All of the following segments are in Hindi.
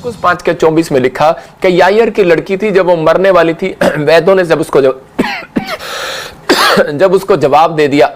मरकुस 5:24 में लिखा कि यायर की लड़की थी, जब वो मरने वाली थी, वैद्यों ने जब उसको जवाब दे दिया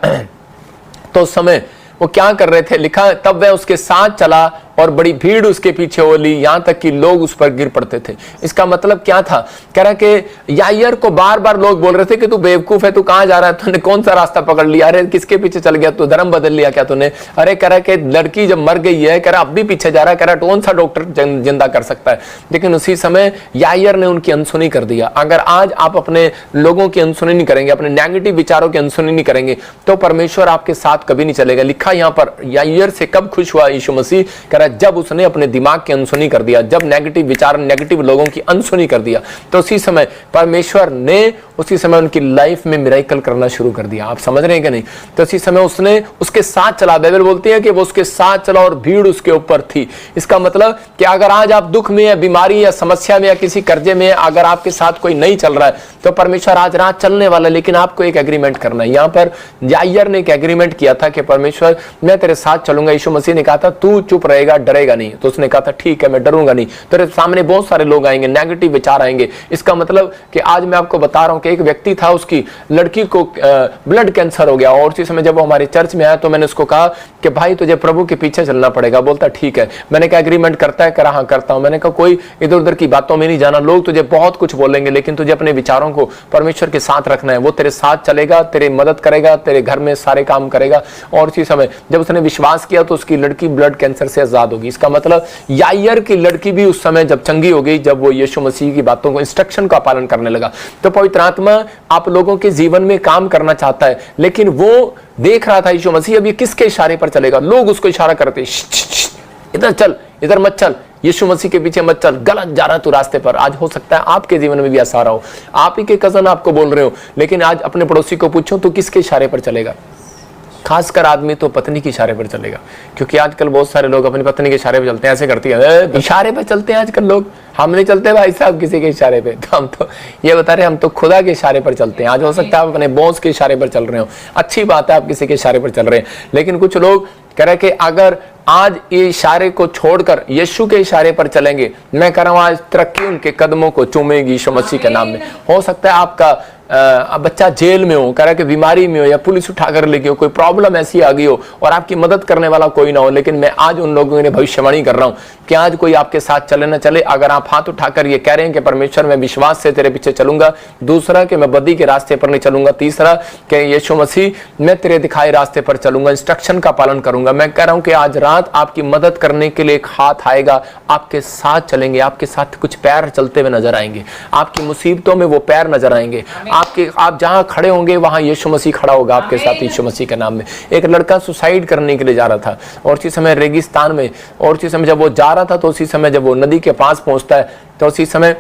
तो उस समय वो क्या कर रहे थे, लिखा तब वह उसके साथ चला और बड़ी भीड़ उसके पीछे होली, यहां तक कि लोग उस पर गिर पड़ते थे। इसका मतलब क्या था, कह रहा कि यायर को बार बार लोग बोल रहे थे कि तू बेवकूफ है, तू कहां जा रहा है, तूने कौन सा रास्ता पकड़ लिया, अरे किसके पीछे चल गया, तू धर्म बदल लिया क्या तूने, अरे कह रहा कि लड़की जब मर गई है, कह रहा अब भी पीछे जा रहा है, कह रहा कौन सा डॉक्टर जिंदा कर सकता है। लेकिन उसी समय यायर ने उनकी अनसुनी कर दिया। अगर आज आप अपने लोगों की अनसुनी नहीं करेंगे, अपने नेगेटिव विचारों की अनसुनी नहीं करेंगे, तो परमेश्वर आपके साथ कभी नहीं चलेगा। लिखा यहाँ पर यायर से कब खुश हुआ यीशु मसीह, कह रहा जब उसने अपने दिमाग की अनसुनी कर दिया, जब नेगेटिव विचार, नेगेटिव लोगों की अनसुनी कर दिया, तो उसी समय परमेश्वर ने उसी समय उनकी लाइफ में मिरेकल करना शुरू कर दिया। आप समझ रहे हैं कि नहीं? तो उसी समय उसने उसके साथ चला। बाइबल बोलती है कि वो उसके साथ चला और भीड़ उसके ऊपर थी। इसका मतलब कि अगर आज आप दुख में या बीमारी या समस्या में या किसी कर्जे में, अगर आपके साथ कोई नहीं चल रहा है, तो परमेश्वर आज रात चलने वाला है। लेकिन आपको एक एग्रीमेंट करना है। यहाँ पर यायर ने एक एग्रीमेंट किया था कि परमेश्वर मैं तेरे साथ चलूंगा। यीशु मसीह ने कहा था तू चुप रहेगा, डरेगा नहीं। तो उसने कहा था ठीक है, मैं डरूंगा नहीं। तेरे सामने बहुत सारे लोग आएंगे, नेगेटिव विचार आएंगे। इसका मतलब कि आज मैं आपको बता रहा हूं कि एक व्यक्ति था, उसकी लड़की को ब्लड कैंसर हो गया, और उसी समय जब वो हमारे चर्च में आया तो मैंने उसको कहा कि भाई तुझे प्रभु के पीछे चलना पड़ेगा। बोलता ठीक है। मैंने कहा एग्रीमेंट करता है? करा हाँ करता हूं। मैंने कहा कोई इधर उधर की बातों में नहीं जाना। लोग तुझे बहुत कुछ बोलेंगे, लेकिन तुझे अपने विचारों को परमेश्वर के साथ रखना है। वो तेरे साथ चलेगा, तेरी मदद करेगा, तेरे घर में सारे काम करेगा। और उसी समय जब उसने विश्वास किया तो उसकी लड़की ब्लड कैंसर से आजाद होगी। इसका मतलब यायर की लड़की भी उस समय जब चंगी हो गई, जब वो यीशु मसीह की बातों को, इंस्ट्रक्शन का पालन करने लगा। तो पवित्र आत्मा आप लोगों के जीवन में काम करना चाहता है, लेकिन वो देख रहा था यीशु मसीह अब ये किसके इशारे पर चलेगा। लोग उसको इशारा करते, इधर चल, इधर मत चल, यीशु मसीह के पीछे मत चल, गलत जा रहा तू रास्ते पर। आज हो सकता है आपके जीवन में भी ऐसा रहा हो, आप ही के कजन आपको बोल रहे हो, लेकिन आज अपने पड़ोसी को पूछो तो किसके इशारे पर चलेगा। खासकर आदमी तो पत्नी के इशारे पर चलेगा, क्योंकि आजकल बहुत सारे लोग अपनी पत्नी के इशारे पर चलते हैं। ऐसे करती है, इशारे पर चलते हैं आजकल लोग। हम नहीं चलते भाई साहब किसी के इशारे पे, तो हम तो ये बता रहे हम तो खुदा के इशारे पर चलते हैं। आज हो सकता है आप अपने बॉस के इशारे पर चल रहे हो, अच्छी बात है आप किसी के इशारे पर चल रहे हैं, लेकिन कुछ लोग कह रहे कि अगर आज ये इशारे को छोड़कर यीशु के इशारे पर चलेंगे, मैं कह रहा हूं आज तरक्की उनके कदमों को चूमेगी यीशु मसीह के नाम में। हो सकता है आपका बच्चा जेल में हो, कह रहा है कि बीमारी में हो, या पुलिस उठाकर ले गई हो, कोई प्रॉब्लम ऐसी आ गई हो और आपकी मदद करने वाला कोई ना हो, लेकिन मैं आज उन लोगों ने भविष्यवाणी कर रहा हूं कि आज कोई आपके साथ चले ना चले, अगर आप हाथ उठाकर ये कह रहे हैं कि परमेश्वर मैं विश्वास से तेरे पीछे चलूंगा, दूसरा कि मैं बदी के रास्ते पर नहीं चलूंगा, तीसरा कि यीशु मसीह मैं तेरे दिखाए रास्ते पर चलूंगा, इंस्ट्रक्शन का पालन करूंगा, मैं कह रहा हूं कि आज रात आपकी मदद करने के लिए एक हाथ आएगा, आपके साथ चलेंगे, आपके साथ कुछ पैर चलते हुए नजर आएंगे, आपकी मुसीबतों में वो पैर नजर आएंगे, आप जहां खड़े होंगे वहां यीशु मसीह खड़ा होगा आपके साथ यीशु मसीह के नाम में। एक लड़का सुसाइड करने के लिए जा रहा था और उसी समय रेगिस्तान में, और उसी समय जब वो जा रहा था तो उसी समय जब वो नदी के पास पहुंचता है तो उसी समय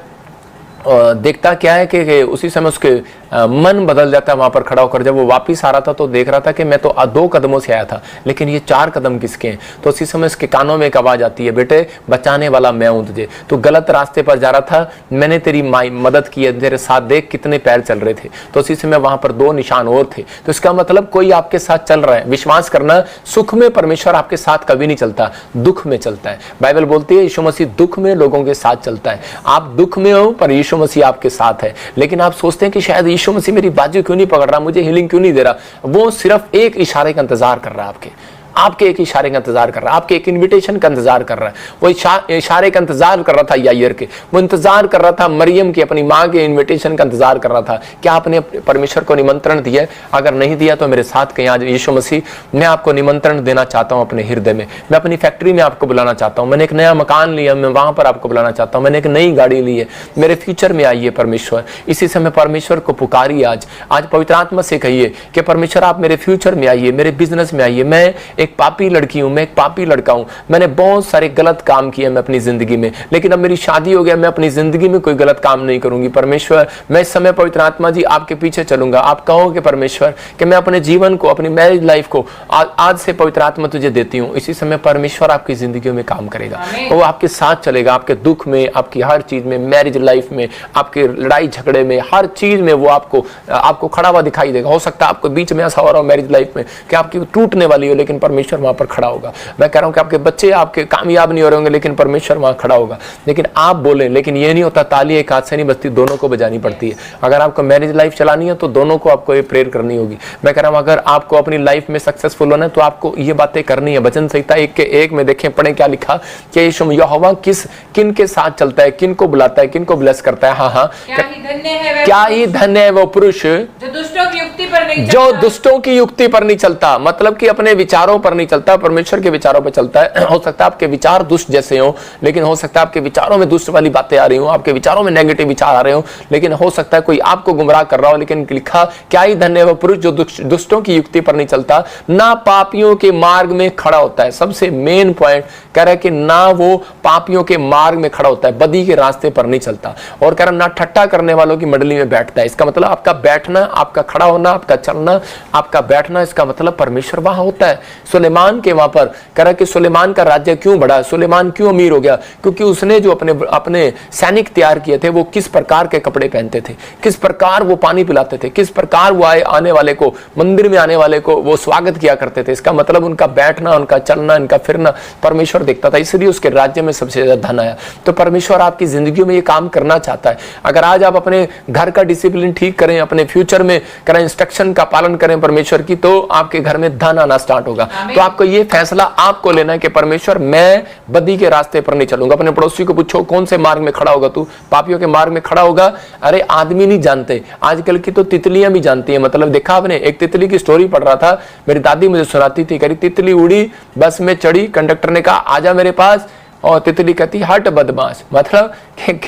देखता क्या है कि उसी समय उसके मन बदल जाता है वहां पर खड़ा होकर। जब वो वापस आ रहा था तो देख रहा था कि मैं तो 2 कदमों से आया था, लेकिन ये 4 कदम किसके हैं। तो उसी समय उसके कानों में एक आवाज आती है, बेटे बचाने वाला मैं हूं तुझे, तू गलत रास्ते पर जा रहा था, मैंने तेरी मदद की है, तेरे साथ देख कितने पैर चल रहे थे। तो उसी समय वहां पर 2 निशान और थे। तो इसका मतलब कोई आपके साथ चल रहा है। विश्वास करना, सुख में परमेश्वर आपके साथ कभी नहीं चलता, दुख में चलता है। बाइबल बोलती है यीशु मसीह दुख में लोगों के साथ चलता है। आप दुख में हो पर यीशु मसीह आपके साथ है, लेकिन आप सोचते हैं कि शायद यीशु मसीह मेरी बाजू क्यों नहीं पकड़ रहा, मुझे हीलिंग क्यों नहीं दे रहा। वो सिर्फ एक इशारे का इंतजार कर रहा है, आपके एक इशारे का इंतजार कर रहा है, आपके एक इनविटेशन का इंतजार कर रहा है। वो इशारे का इंतजार कर रहा था यायर के, वो इंतजार कर रहा था मरियम की, अपनी माँ के इनविटेशन का इंतजार कर रहा था। क्या आपने परमेश्वर को निमंत्रण दिया? अगर नहीं दिया तो मेरे साथ कहीं आज यीशु मसीह मैं आपको निमंत्रण देना चाहता हूँ अपने हृदय में। मैं अपनी फैक्ट्री में आपको बुलाना चाहता हूँ, मैंने एक नया मकान लिया, मैं वहां पर आपको बुलाना चाहता हूँ, मैंने एक नई गाड़ी ली है, मेरे फ्यूचर में आइए परमेश्वर। इसी समय परमेश्वर को पुकारिए। आज पवित्र आत्मा से कहिए कि परमेश्वर आप मेरे फ्यूचर में आइए, मेरे बिजनेस में आइए। मैं एक पापी लड़की हूं, मैं एक पापी लड़का हूं, मैंने बहुत सारे गलत काम किए मैं अपनी जिंदगी में, लेकिन अब मेरी शादी हो गया, मैं अपनी जिंदगी में कोई गलत काम नहीं करूंगी। परमेश्वर मैं इस समय पवित्र आत्मा जी आपके पीछे चलूंगा। आप कहोगे परमेश्वर कि मैं अपने जीवन को, अपनी मैरिज लाइफ को आज से पवित्र आत्मा तुझे देती हूं। इसी समय परमेश्वर आपकी जिंदगी में काम करेगा, वो आपके साथ चलेगा, आपके दुख में, आपकी हर चीज में, मैरिज लाइफ में, आपके लड़ाई झगड़े में, हर चीज में वो आपको खड़ा हुआ दिखाई देगा। हो सकता है आपको बीच में ऐसा हो रहा हो मैरिज लाइफ में कि आपकी टूटने वाली हो, लेकिन परमेश्वर वहां पर खड़ा होगा। मैं कह रहा हूं कि आपके बच्चे आपके कामयाब नहीं हो रहे होंगे, लेकिन परमेश्वर वहां खड़ा होगा। लेकिन आप बोले, लेकिन ये नहीं होता ताली एक हाथ से नहीं बजती, दोनों को बजानी पड़ती है। अगर आपको मैरिज लाइफ चलानी है तो दोनों को आपको ये प्रेयर करनी होगी। मैं कह रहा हूं अगर आपको अपनी लाइफ में सक्सेसफुल होना है तो आपको ये बातें करनी है। वचन संहिता 1:1 में देखें, पढ़ें क्या लिखा कि यीशु यहोवा किन के साथ चलता है, किन को बुलाता है, किन को ब्लेस करता है। हाँ, क्या ही धन्य है वो पुरुष जो दुष्टों की युक्ति पर नहीं चलता, मतलब कि अपने विचारों पर नहीं चलता, परमेश्वर के विचारों पर चलता है। हो सकता है आपके विचार दुष्ट जैसे हो, लेकिन हो सकता है आपके विचारों में दुष्ट वाली बातें आ रही हो, आपके विचारों में नेगेटिव विचार आ रहे हो, लेकिन हो सकता है कोई आपको गुमराह कर रहा हो। लेकिन लिखा, क्या ही धन्य है वो पुरुष जो दुष्टों की युक्ति पर नहीं चलता, ना पापियों के मार्ग में खड़ा होता है। सबसे मेन पॉइंट कह रहा है कि ना वो पापियों के मार्ग में खड़ा होता है, बदी के रास्ते पर नहीं चलता, और कह रहा ना ठट्टा करने वालों की मंडली में बैठता है। इसका मतलब आपका बैठना, आपका खड़ा होना, आपका चलना, आपका बैठना, इसका मतलब परमेश्वर वहां होता है। सुलेमान के वहां पर कह रहा कि सुलेमान का राज्य क्यों बढ़ा, सुलेमान क्यों अमीर हो गया, क्योंकि उसने जो अपने सैनिक तैयार किए थे, वो किस प्रकार के कपड़े पहनते थे, किस प्रकार वो पानी पिलाते थे, किस प्रकार वो आने वाले को, मंदिर में आने वाले को वो स्वागत किया करते थे। इसका मतलब उनका बैठना, उनका चलना, इनका फिरना परमेश्वर देखता था, इसलिए उसके राज्य में सबसे ज्यादा धन आया। तो परमेश्वर आपकी जिंदगी में ये काम करना चाहता है। अगर आज आप अपने घर का डिसिप्लिन ठीक करें, अपने फ्यूचर में करें, इंस्ट्रक्शन का पालन करें परमेश्वर की, तो आपके घर में धन आना स्टार्ट होगा। तो आपको ये फैसला आपको लेना है कि परमेश्वर मैं बदी के रास्ते पर नहीं चलूंगा। अपने पड़ोसी को पूछो कौन से मार्ग में खड़ा होगा तू, पापियों के मार्ग में खड़ा होगा। अरे आदमी नहीं जानते, आजकल की तो तितलियां भी जानती है। मतलब देखा आपने, एक तितली की स्टोरी पढ़ रहा था, मेरी दादी मुझे सुनाती थी, कह रही तितली उड़ी, बस में चढ़ी, कंडक्टर ने कहा आजा मेरे पास, और तितली कहती हट बदमाश। मतलब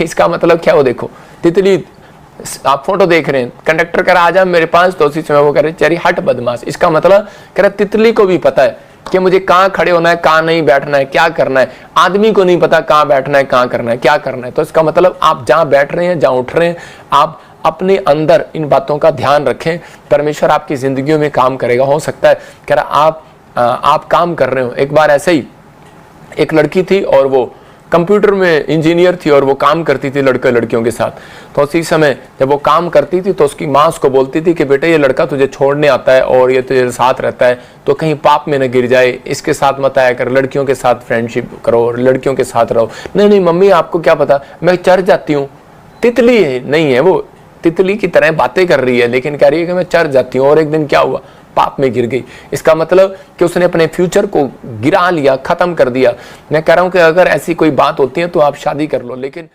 इसका मतलब क्या हो, देखो तितली, आप फोटो देख रहे हैं, कंडक्टर कह रहा आजा मेरे पास, तो उसी समय वो कह रहे चरी हट बदमाश। इसका मतलब कह रहा तितली को भी पता है कि मुझे कहाँ खड़े होना है, कहाँ नहीं बैठना है, क्या करना है। आदमी को नहीं पता कहाँ बैठना है, कहाँ करना है, क्या करना है। तो इसका मतलब आप जहाँ बैठ रहे हैं, जहाँ उठ रहे हैं, आप अपने अंदर इन बातों का ध्यान रखें, परमेश्वर आपकी जिंदगियों में काम करेगा। हो सकता है कह रहा आप काम कर रहे हो। एक बार ऐसे ही एक लड़की थी और वो कंप्यूटर में इंजीनियर थी और वो काम करती थी लड़के लड़कियों के साथ। तो उसी समय जब वो काम करती थी तो उसकी माँ उसको बोलती थी कि बेटे ये लड़का तुझे छोड़ने आता है और ये तुझे साथ रहता है, तो कहीं पाप में न गिर जाए, इसके साथ मत आया कर, लड़कियों के साथ फ्रेंडशिप करो और लड़कियों के साथ रहो। नहीं मम्मी आपको क्या पता, मैं चढ़ जाती हूँ। तितली है नहीं है, वो तितली की तरह बातें कर रही है, लेकिन कह रही है कि मैं चढ़ जाती हूँ। और एक दिन क्या हुआ, पाप में गिर गई। इसका मतलब कि उसने अपने फ्यूचर को गिरा लिया, खत्म कर दिया। मैं कह रहा हूं कि अगर ऐसी कोई बात होती है तो आप शादी कर लो, लेकिन